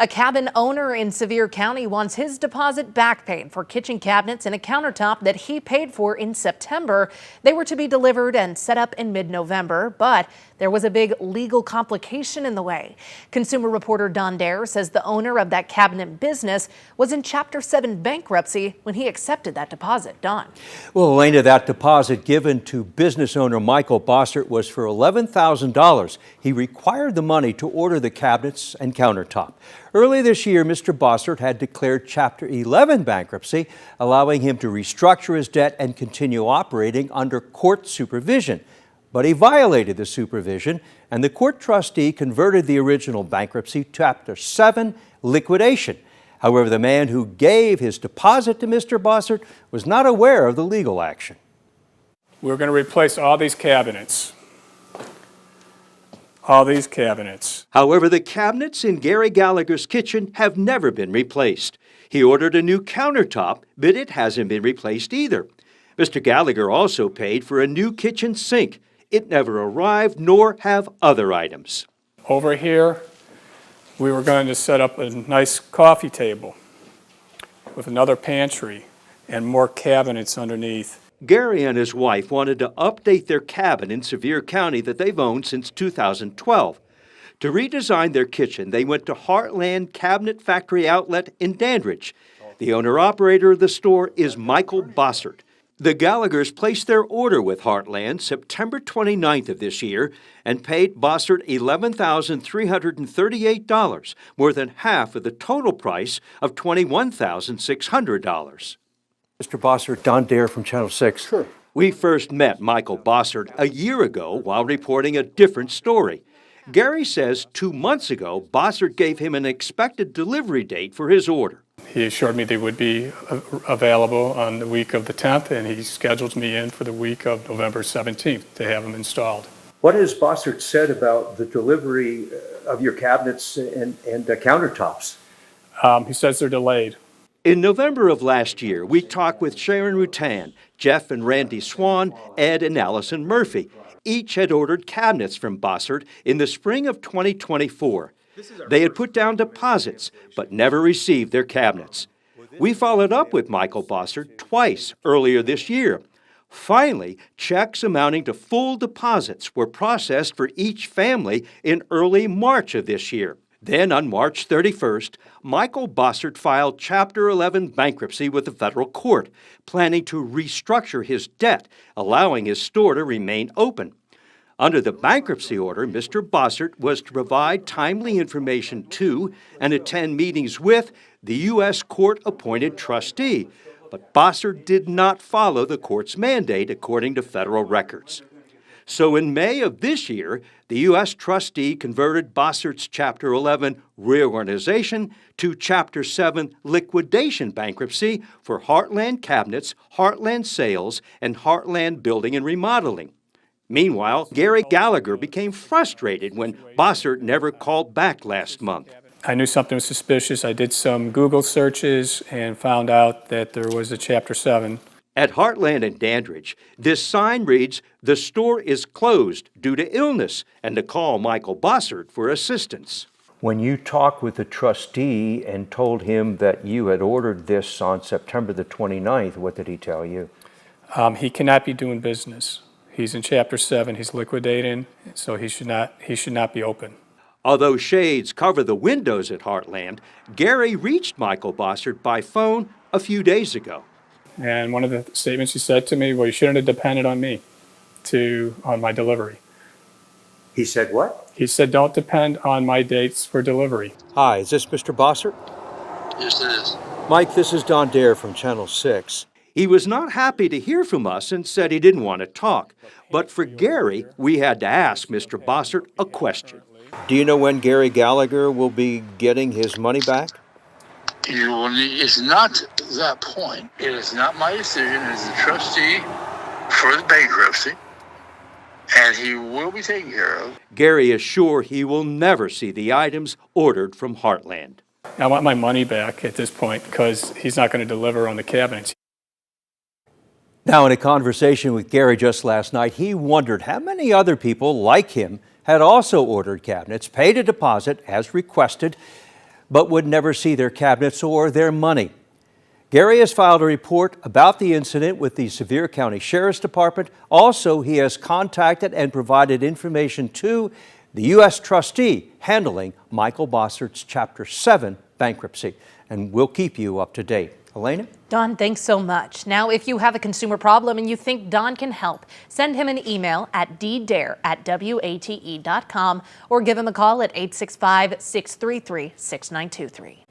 A cabin owner in Sevier County wants his deposit back paid for kitchen cabinets and a countertop that he paid for in September. They were to be delivered and set up in mid-November, but there was a big legal complication in the way. Consumer reporter Don Dare says the owner of that cabinet business was in Chapter 7 bankruptcy when he accepted that deposit. Don. Well, Elena, that deposit given to business owner Michael Bossert was for $11,000. He required the money to order the cabinets and countertop. Early this year, Mr. Bossert had declared Chapter 11 bankruptcy, allowing him to restructure his debt and continue operating under court supervision. But he violated the supervision, and the court trustee converted the original bankruptcy to Chapter 7 liquidation. However, the man who gave his deposit to Mr. Bossert was not aware of the legal action. We're going to replace all these cabinets. All these cabinets. However, the cabinets in Gary Gallagher's kitchen have never been replaced. He ordered a new countertop, but it hasn't been replaced either. Mr. Gallagher also paid for a new kitchen sink. It never arrived, nor have other items. Over here, we were going to set up a nice coffee table with another pantry and more cabinets underneath. Gary and his wife wanted to update their cabin in Sevier County that they've owned since 2012. To redesign their kitchen, they went to Heartland Cabinet Factory Outlet in Dandridge. The owner-operator of the store is Michael Bossert. The Gallaghers placed their order with Heartland September 29th of this year and paid Bossert $11,338, more than half of the total price of $21,600. Mr. Bossert, Don Dare from Channel 6. Sure. We first met Michael Bossert a year ago while reporting a different story. Gary says 2 months ago, Bossert gave him an expected delivery date for his order. He assured me they would be available on the week of the 10th, and he scheduled me in for the week of November 17th to have them installed. What has Bossert said about the delivery of your cabinets and countertops? He says they're delayed. In November of last year, we talked with Sharon Rutan, Jeff and Randy Swan, Ed and Allison Murphy. Each had ordered cabinets from Bossert in the spring of 2024. They had put down deposits, but never received their cabinets. We followed up with Michael Bossert twice earlier this year. Finally, checks amounting to full deposits were processed for each family in early March of this year. Then, on March 31st, Michael Bossert filed Chapter 11 bankruptcy with the federal court, planning to restructure his debt, allowing his store to remain open. Under the bankruptcy order, Mr. Bossert was to provide timely information to and attend meetings with the U.S. court-appointed trustee, but Bossert did not follow the court's mandate according to federal records. So in May of this year, the U.S. trustee converted Bossert's Chapter 11 reorganization to Chapter 7 liquidation bankruptcy for Heartland Cabinets, Heartland Sales, and Heartland Building and Remodeling. Meanwhile, Gary Gallagher became frustrated when Bossert never called back last month. I knew something was suspicious. I did some Google searches and found out that there was a Chapter 7. At Heartland and Dandridge, this sign reads, "The store is closed due to illness," and to call Michael Bossert for assistance. When you talked with the trustee and told him that you had ordered this on September the 29th, what did he tell you? He cannot be doing business. He's in Chapter 7. He's liquidating, so he should not be open. Although shades cover the windows at Heartland, Gary reached Michael Bossert by phone a few days ago. And one of the statements he said to me, well, you shouldn't have depended on me on my delivery. He said what? He said, don't depend on my dates for delivery. Hi, is this Mr. Bossert? Yes, it is. Mike, this is Don Dare from Channel 6. He was not happy to hear from us and said he didn't want to talk. But for Gary, we had to ask Mr. Bossert a question. Do you know when Gary Gallagher will be getting his money back? It's not that point. It is not my decision as the trustee for the bankruptcy, and he will be taken care of. Gary is sure he will never see the items ordered from Heartland. I want my money back at this point because he's not going to deliver on the cabinets. Now, in a conversation with Gary just last night, he wondered how many other people like him had also ordered cabinets, paid a deposit as requested, but would never see their cabinets or their money. Gary has filed a report about the incident with the Sevier County Sheriff's Department. Also, he has contacted and provided information to the U.S. trustee handling Michael Bossard's Chapter 7 bankruptcy. And we'll keep you up to date. Elena? Don, thanks so much. Now, if you have a consumer problem and you think Don can help, send him an email at ddare@wate.com or give him a call at 865-633-6923.